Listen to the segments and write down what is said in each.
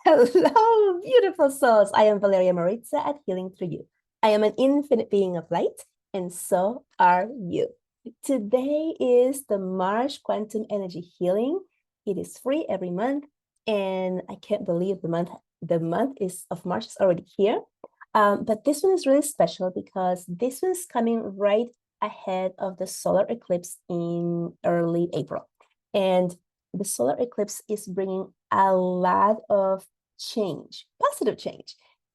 Hello, beautiful souls. I am Valeria Maritza at Healing Through You. I am an infinite being of light, and so are you. Today is the March Quantum Energy Healing. It is free every month, and I can't believe the month is of March is already here. But this one is really special because this one's coming right ahead of the solar eclipse in early April. And the solar eclipse is bringing a lot of change, positive change.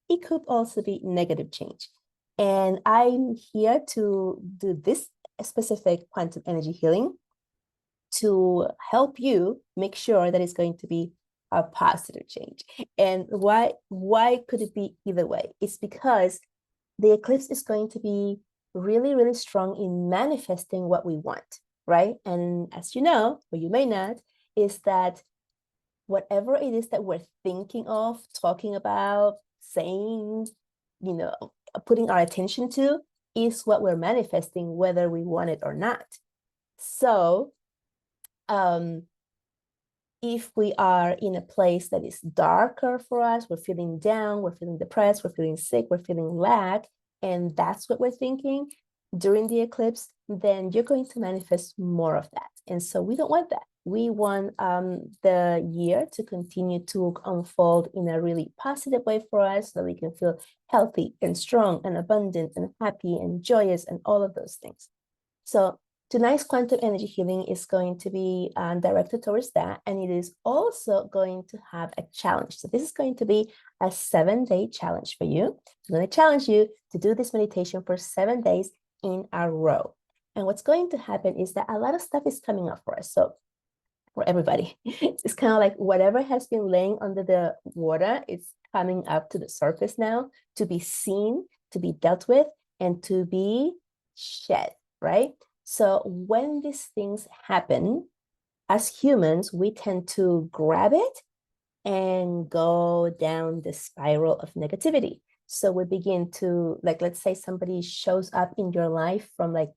It could also be negative change. And I'm here to do this specific quantum energy healing to help you make sure that it's going to be a positive change. And why could it be either way? It's because the eclipse is going to be really, really strong in manifesting what we want, right? And as you know, or you may not, is that whatever it is that we're thinking of, talking about, saying, you know, putting our attention to is what we're manifesting, whether we want it or not. So, um, if we are in a place that is darker for us, we're feeling down, we're feeling depressed, we're feeling sick, we're feeling lack, and that's what we're thinking during the eclipse, then you're going to manifest more of that. And so we don't want that. We want the year to continue to unfold in a really positive way for us so we can feel healthy and strong and abundant and happy and joyous and all of those things. So tonight's quantum energy healing is going to be directed towards that. And it is also going to have a challenge. So this is going to be a 7-day challenge for you. I'm going to challenge you to do this meditation for 7 days in a row. And what's going to happen is that a lot of stuff is coming up for us. So for everybody, it's kind of like whatever has been laying under the water, it's coming up to the surface now to be seen, to be dealt with, and to be shed, right? So when these things happen, as humans, we tend to grab it and go down the spiral of negativity. So we begin to, like, let's say somebody shows up in your life from like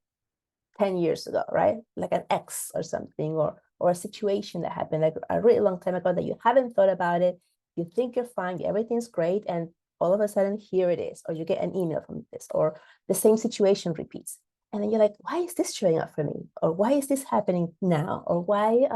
10 years ago, right? Like an ex or something, or a situation that happened like a really long time ago that you haven't thought about it. You think you're fine, everything's great, and all of a sudden here it is, or you get an email from this, or the same situation repeats. And then you're like, why is this showing up for me? Or why is this happening now? Or why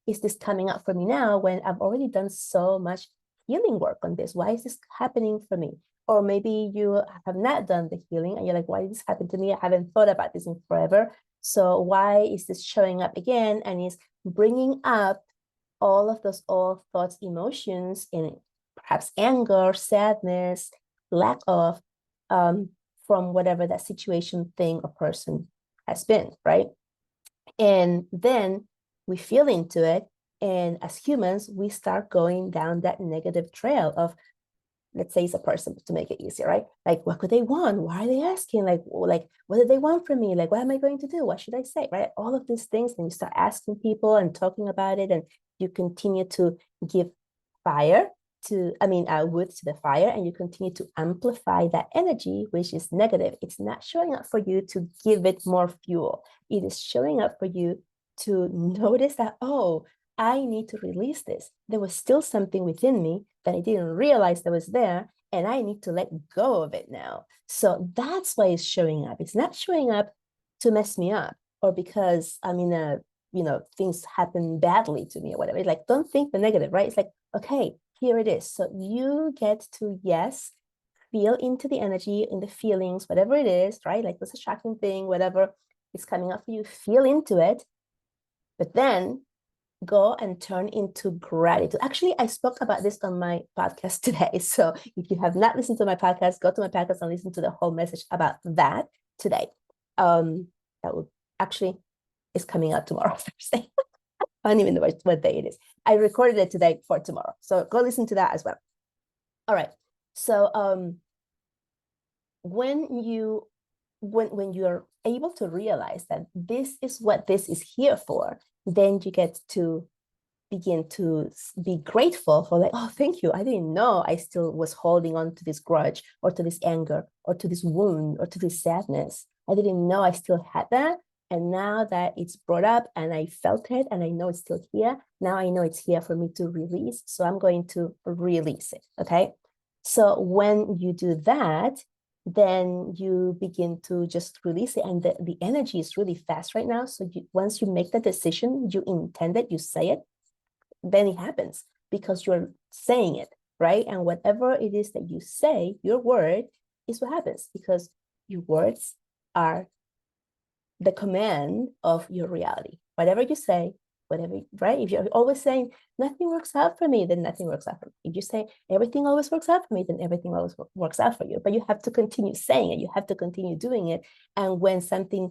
is this coming up for me now when I've already done so much healing work on this? Why is this happening for me? Or maybe you have not done the healing and you're like, why did this happen to me? I haven't thought about this in forever. So why is this showing up again? And is bringing up all of those old thoughts, emotions, and perhaps anger, sadness, lack of, from whatever that situation, thing, or person has been, right? And then we feel into it. And as humans, we start going down that negative trail of, let's say it's a person to make it easier, right? Like, what could they want? Why are they asking? Like, what do they want from me? Like, what am I going to do? What should I say? Right? All of these things. Then you start asking people and talking about it, and you continue to give fire wood to the fire, and you continue to amplify that energy, which is negative. It's not showing up for you to give it more fuel. It is showing up for you to notice that, oh, I need to release this. There was still something within me that I didn't realize that was there, and I need to let go of it now. So that's why it's showing up. It's not showing up to mess me up or because I'm in a, things happen badly to me or whatever. It's like, don't think the negative, right? It's like, okay, here it is. So you get to, yes, feel into the energy, in the feelings, whatever it is, right? Like this attracting thing, whatever is coming up for you, feel into it. But then go and turn into gratitude. Actually, I spoke about this on my podcast today. So if you have not listened to my podcast, go to my podcast and listen to the whole message about that today. That will actually is coming out tomorrow, Thursday. I don't even know what day it is. I recorded it today for tomorrow. So go listen to that as well. All right. So when you're able to realize that this is what this is here for, then you get to begin to be grateful for, like, oh, thank you. I didn't know I still was holding on to this grudge or to this anger or to this wound or to this sadness. I didn't know I still had that. And now that it's brought up and I felt it and I know it's still here, now I know it's here for me to release. So I'm going to release it, okay? So when you do that, then you begin to just release it. And the energy is really fast right now. So once you make the decision, you intend it, you say it, then it happens because you're saying it, right? And whatever it is that you say, your word is what happens because your words are the command of your reality. Whatever you say, whatever, right? If you're always saying nothing works out for me, then nothing works out for me. If you say everything always works out for me, then everything always works out for you. But you have to continue saying it. You have to continue doing it. And when something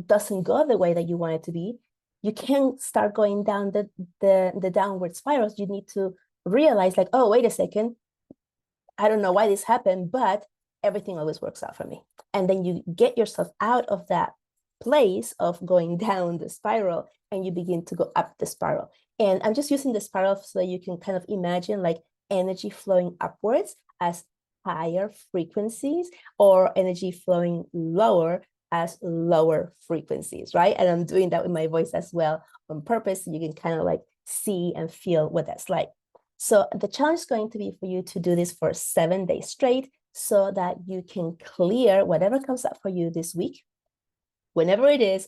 doesn't go the way that you want it to be, you can't start going down the downward spirals. You need to realize like, oh, wait a second, I don't know why this happened, but everything always works out for me. And then you get yourself out of that place of going down the spiral and you begin to go up the spiral. And I'm just using the spiral so that you can kind of imagine like energy flowing upwards as higher frequencies or energy flowing lower as lower frequencies, right? And I'm doing that with my voice as well on purpose so you can kind of like see and feel what that's like. So the challenge is going to be for you to do this for 7 days straight so that you can clear whatever comes up for you this week, whenever it is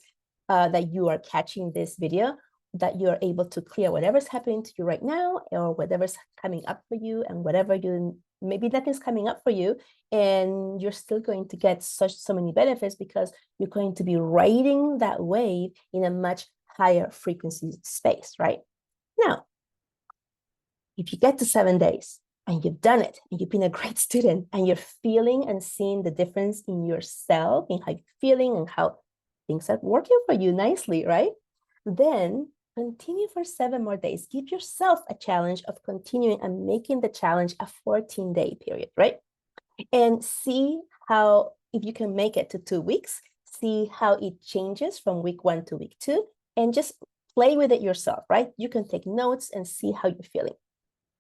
that you are catching this video, that you're able to clear whatever's happening to you right now or whatever's coming up for you and whatever you, maybe nothing's coming up for you and you're still going to get so many benefits because you're going to be riding that wave in a much higher frequency space, right? Now, if you get to 7 days and you've done it and you've been a great student and you're feeling and seeing the difference in yourself, in how you're feeling and how things are working for you nicely, right? Then continue for 7 more days. Give yourself a challenge of continuing and making the challenge a 14-day period, right? And see how, if you can make it to 2 weeks, see how it changes from week 1 to week 2 and just play with it yourself, right? You can take notes and see how you're feeling.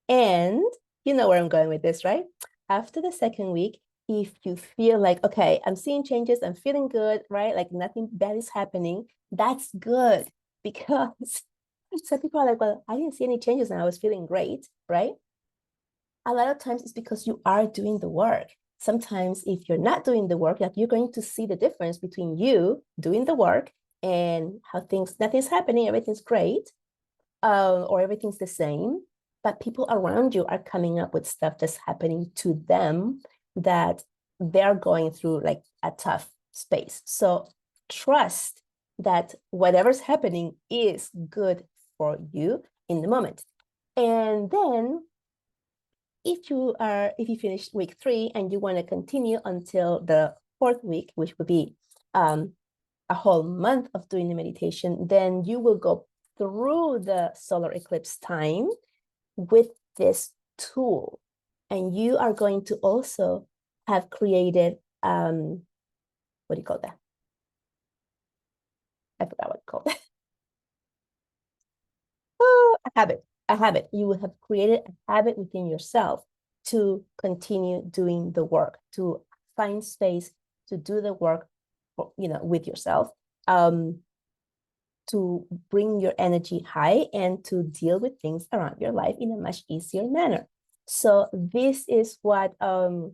And you know where I'm going with this, right? After the 2nd week, if you feel like, okay, I'm seeing changes, I'm feeling good, right? Like nothing bad is happening, that's good because some people are like, well, I didn't see any changes and I was feeling great, right? A lot of times it's because you are doing the work. Sometimes if you're not doing the work, like you're going to see the difference between you doing the work and how nothing's happening, everything's great, or everything's the same. But people around you are coming up with stuff that's happening to them that they're going through like a tough space. So trust that whatever's happening is good for you in the moment. And then if you finish week 3 and you want to continue until the 4th week, which would be a whole month of doing the meditation, then you will go through the solar eclipse time with this tool. And you are going to also have created, what do you call that? I forgot what it's called. Oh, a habit. You will have created a habit within yourself to continue doing the work, to find space to do the work, with yourself, to bring your energy high and to deal with things around your life in a much easier manner. So this is what the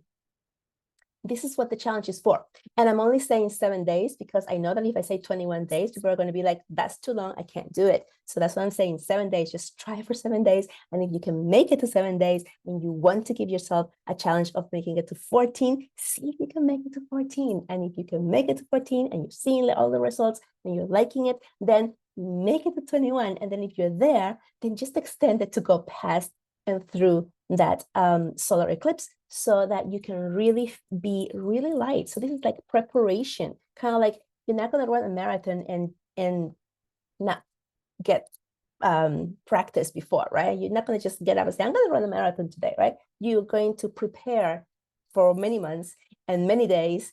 challenge is for. And I'm only saying 7 days because I know that if I say 21 days, people are going to be like, that's too long, I can't do it. So that's why I'm saying 7 days, just try for 7 days. And if you can make it to 7 days and you want to give yourself a challenge of making it to 14, see if you can make it to 14. And if you can make it to 14 and you're seeing all the results and you're liking it, then make it to 21. And then if you're there, then just extend it to go past and through that solar eclipse so that you can really be really light. So this is like preparation, kind of like you're not going to run a marathon and not get practice before, right? You're not going to just get up and say, I'm going to run a marathon today, right? You're going to prepare for many months and many days,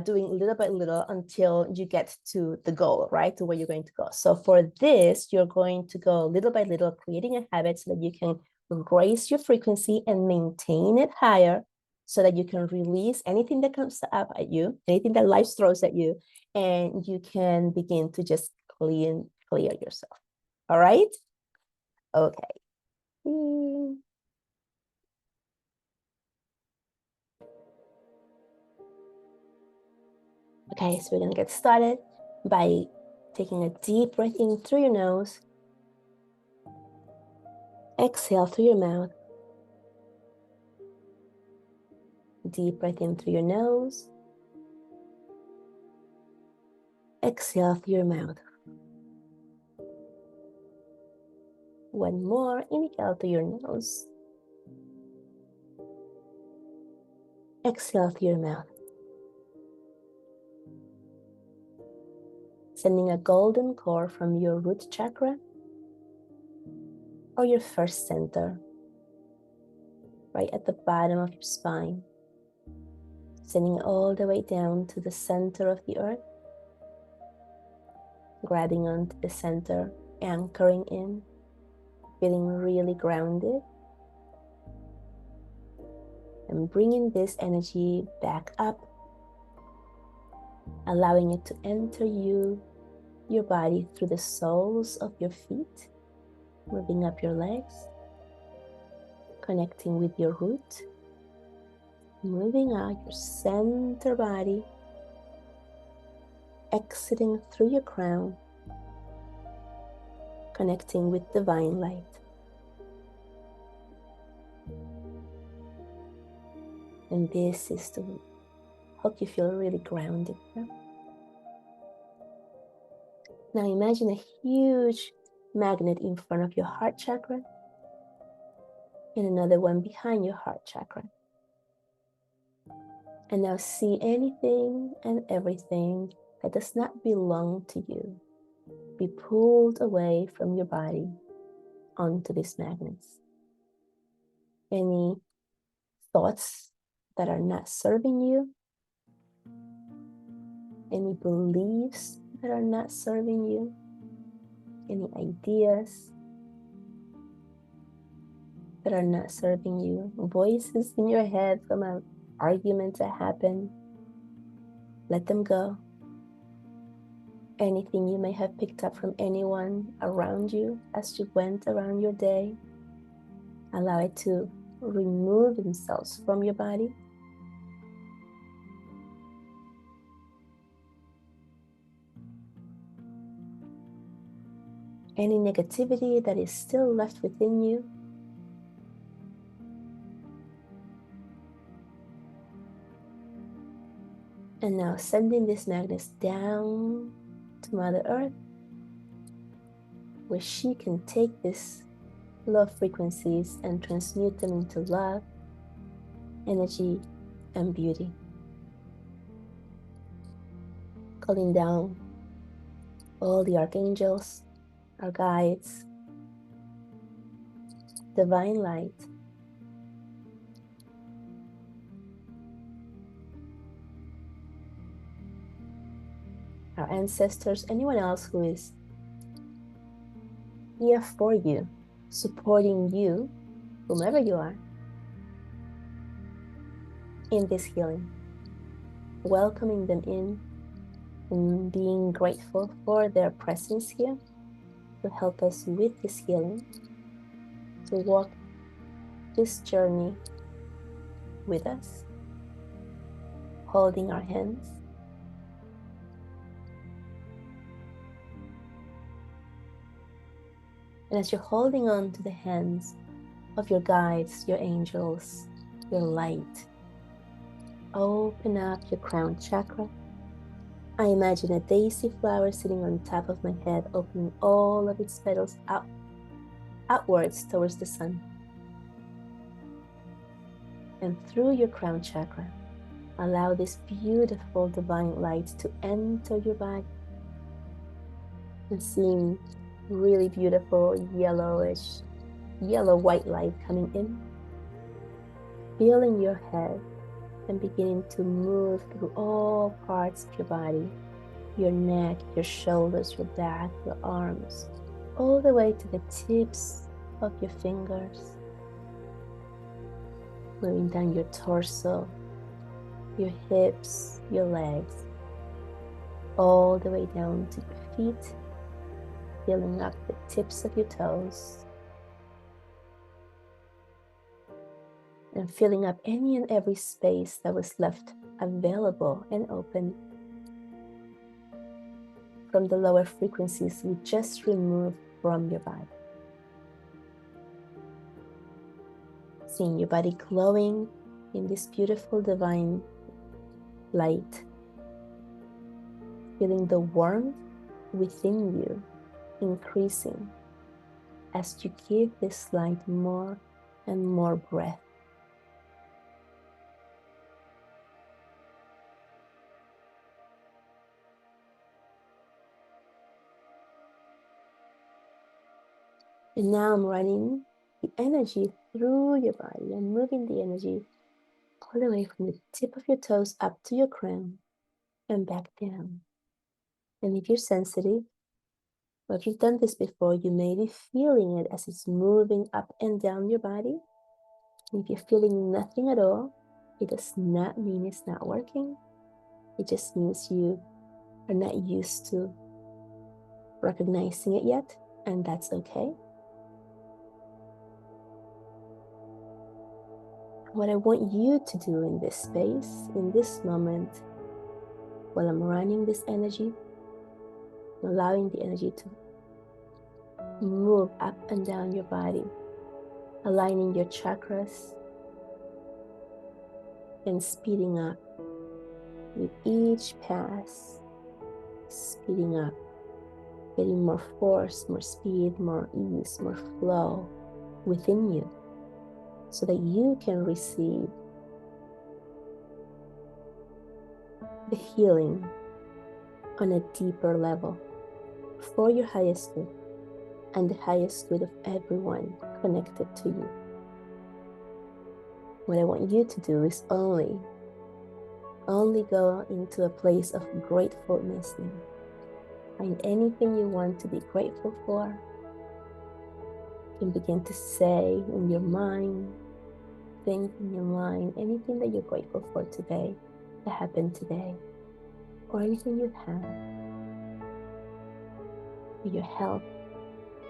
doing little by little until you get to the goal, right? To where you're going to go. So for this, you're going to go little by little, creating a habit so that you can raise your frequency and maintain it higher so that you can release anything that comes up at you, anything that life throws at you, and you can begin to just clear yourself. All right? Okay. Okay, so we're gonna get started by taking a deep breath in through your nose. Exhale through your mouth. Deep breath in through your nose. Exhale through your mouth. One more, inhale through your nose. Exhale through your mouth. Sending a golden core from your root chakra or your first center, right at the bottom of your spine. Sending it all the way down to the center of the earth. Grabbing onto the center, anchoring in, feeling really grounded. And bringing this energy back up, allowing it to enter you, your body through the soles of your feet, moving up your legs, connecting with your root, moving out your center body, exiting through your crown, connecting with divine light. And this is to help you feel really grounded. Now imagine a huge magnet in front of your heart chakra and another one behind your heart chakra. And now see anything and everything that does not belong to you be pulled away from your body onto these magnets. Any thoughts that are not serving you, any beliefs that are not serving you, any ideas that are not serving you, voices in your head from an argument that happened, let them go. Anything you may have picked up from anyone around you as you went around your day, allow it to remove themselves from your body. Any negativity that is still left within you, and now sending these magnets down to Mother Earth, where she can take these love frequencies and transmute them into love, energy, and beauty. Calling down all the archangels, our guides, divine light, our ancestors, anyone else who is here for you, supporting you, whomever you are, in this healing, welcoming them in and being grateful for their presence here to help us with this healing, to walk this journey with us, holding our hands. And as you're holding on to the hands of your guides, your angels, your light, open up your crown chakra. I imagine a daisy flower sitting on top of my head, opening all of its petals outwards towards the sun. And through your crown chakra, allow this beautiful divine light to enter your body and seeing really beautiful yellowish, yellow-white light coming in, filling your head and beginning to move through all parts of your body, your neck, your shoulders, your back, your arms, all the way to the tips of your fingers. moving down your torso, your hips, your legs, all the way down to your feet, filling up the tips of your toes, and filling up any and every space that was left available and open from the lower frequencies we just removed from your body. Seeing your body glowing in this beautiful divine light, feeling the warmth within you increasing as you give this light more and more breath. And now I'm running the energy through your body. I'm moving the energy all the way from the tip of your toes up to your crown and back down. And if you're sensitive, or if you've done this before, you may be feeling it as it's moving up and down your body. And if you're feeling nothing at all, it does not mean it's not working. It just means you are not used to recognizing it yet, and that's okay. What I want you to do in this space, in this moment, while I'm running this energy, allowing the energy to move up and down your body, aligning your chakras and speeding up with each pass, speeding up, getting more force, more speed, more ease, more flow within you so that you can receive the healing on a deeper level for your highest good and the highest good of everyone connected to you. What I want you to do is only go into a place of gratefulness now. Find anything you want to be grateful for. You can begin to say in your mind, think in your mind, anything that you're grateful for today, that happened today, or anything you have, or your health,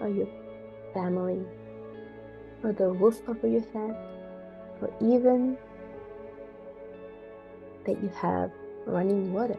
or your family, or the roof over your head, or even that you have running water.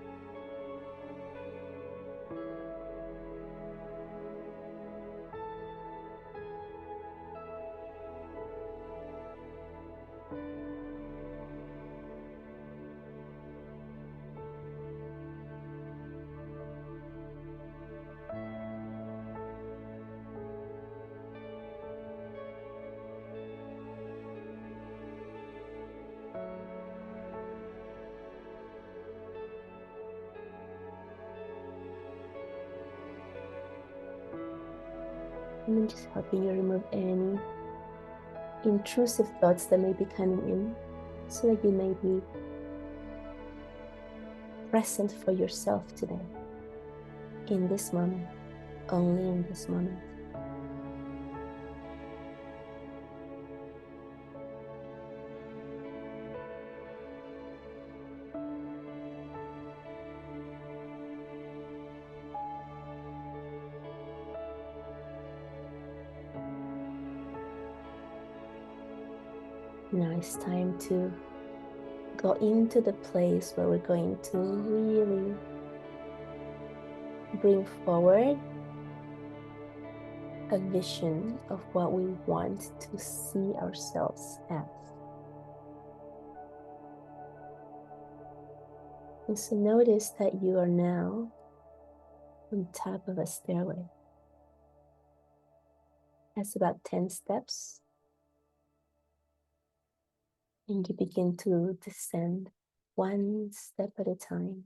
And then just helping you remove any intrusive thoughts that may be coming in so that you may be present for yourself today, in this moment, only in this moment. Now it's time to go into the place where we're going to really bring forward a vision of what we want to see ourselves as. And so notice that you are now on top of a stairway. That's about 10 steps. And you begin to descend one step at a time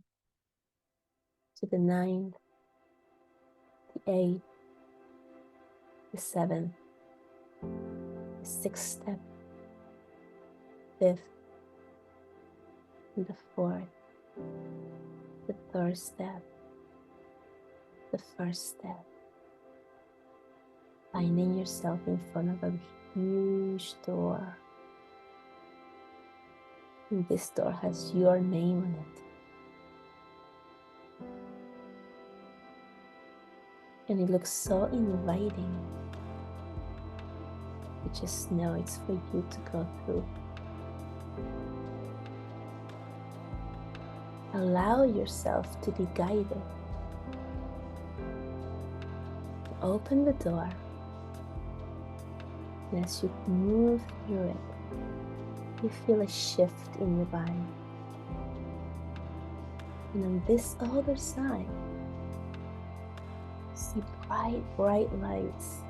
to the 9th, the 8th, the 7th, the 6th step, 5th, and the 4th, the 3rd step, the 1st step. Finding yourself in front of a huge door. And this door has your name on it. And it looks so inviting. You just know it's for you to go through. Allow yourself to be guided. Open the door. And as you move through it, you feel a shift in your body. And on this other side, see bright, bright lights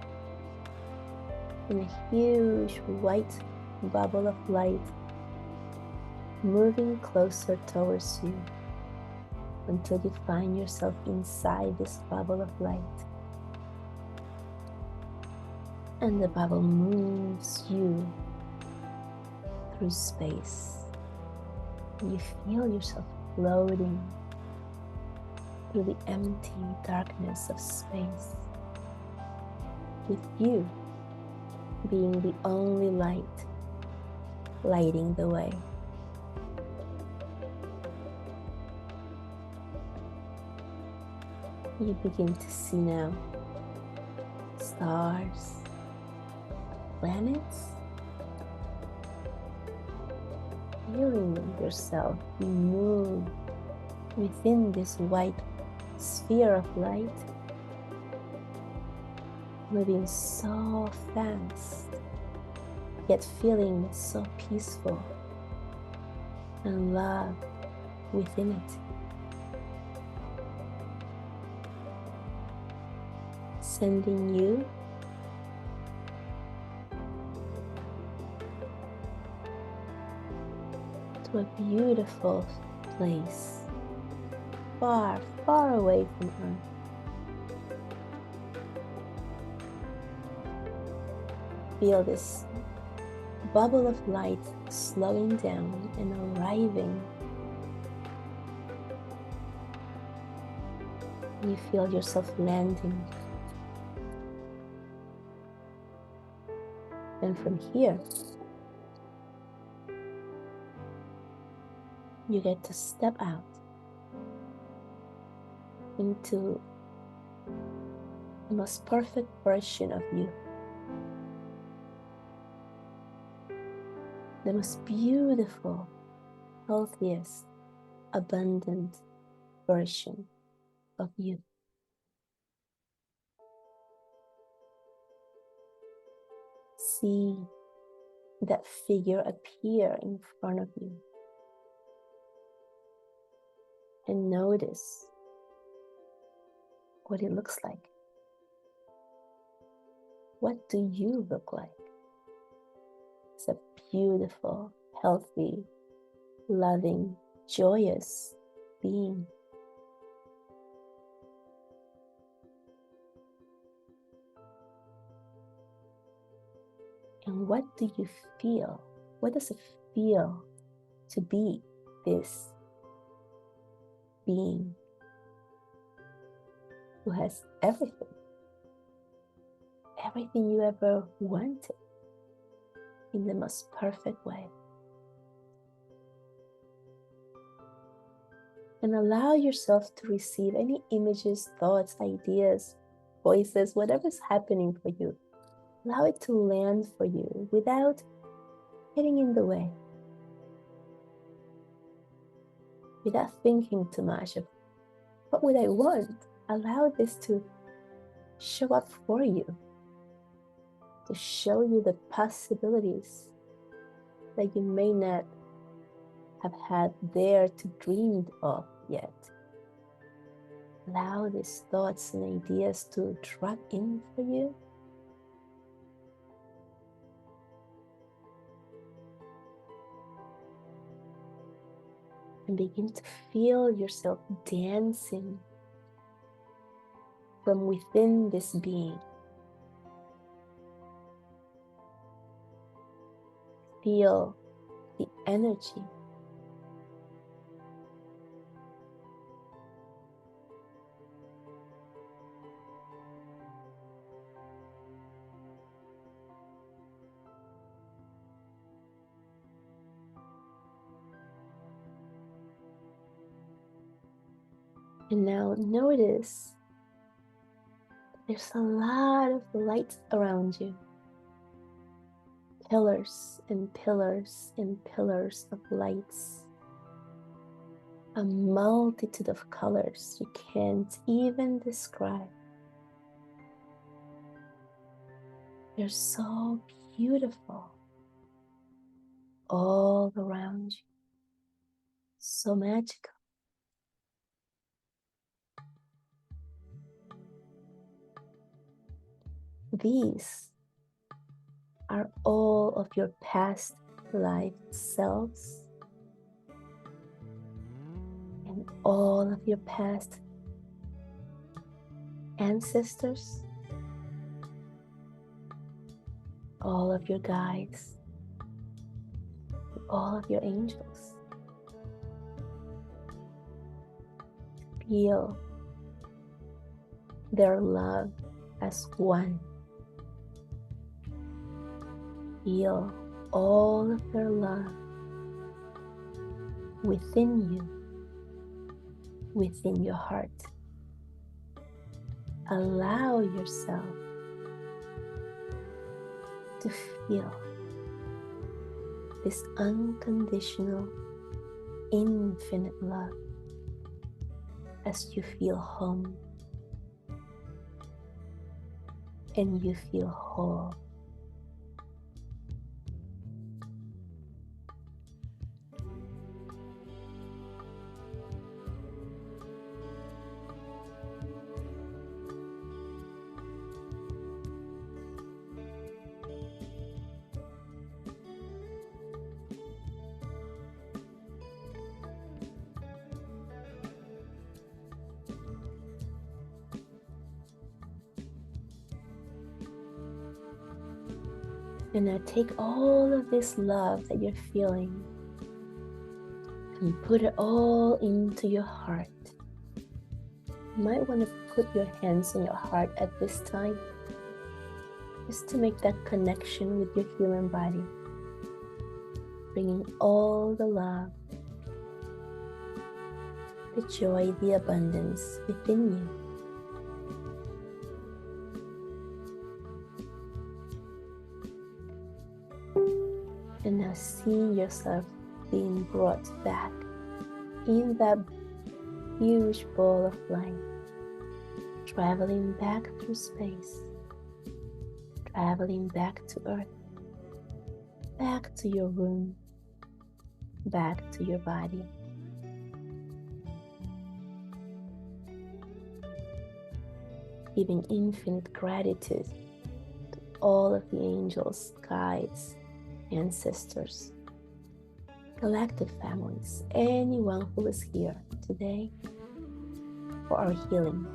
and a huge white bubble of light moving closer towards you until you find yourself inside this bubble of light. And the bubble moves you through space. And you feel yourself floating through the empty darkness of space, with you being the only light lighting the way. You begin to see now stars, planets, feeling yourself be moved within this white sphere of light, moving so fast, yet feeling so peaceful and love within it. Sending you to a beautiful place, far, far away from Earth. Feel this bubble of light slowing down and arriving. You feel yourself landing. And from here, you get to step out into the most perfect version of you. The most beautiful, healthiest, abundant version of you. See that figure appear in front of you. And notice what it looks like. What do you look like? It's a beautiful, healthy, loving, joyous being. And what do you feel? What does it feel to be this being who has everything? Everything you ever wanted in the most perfect way. And allow yourself to receive any images, thoughts, ideas, voices, whatever's happening for you. Allow it to land for you without getting in the way. Without thinking too much of what would I want. Allow this to show up for you, to show you the possibilities that you may not have had there to dream of yet. Allow these thoughts and ideas to drop in for you. And begin to feel yourself dancing from within this being. Feel the energy. And now notice there's a lot of light around you. Pillars and pillars and pillars of lights. A multitude of colors you can't even describe. They're so beautiful all around you. So magical. These are all of your past life selves and all of your past ancestors, all of your guides, all of your angels. Feel their love as one. Feel all of their love within you, within your heart. Allow yourself to feel this unconditional, infinite love as you feel home and you feel whole. And now take all of this love that you're feeling and put it all into your heart. You might want to put your hands on your heart at this time, just to make that connection with your human body, bringing all the love, the joy, the abundance within you. And now see yourself being brought back in that huge ball of light, traveling back through space, traveling back to Earth, back to your room, back to your body. Giving infinite gratitude to all of the angels, guides, ancestors, galactic families, anyone who is here today for our healing.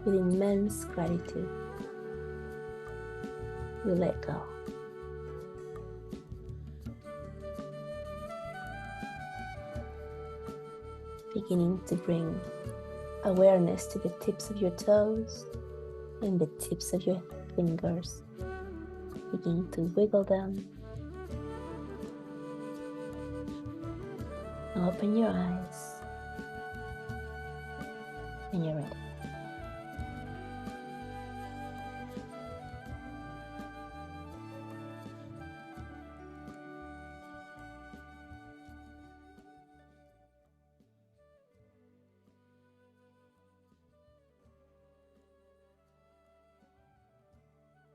With immense gratitude, we let go. Beginning to bring awareness to the tips of your toes and the tips of your fingers. Begin to wiggle them. Open your eyes when you're ready.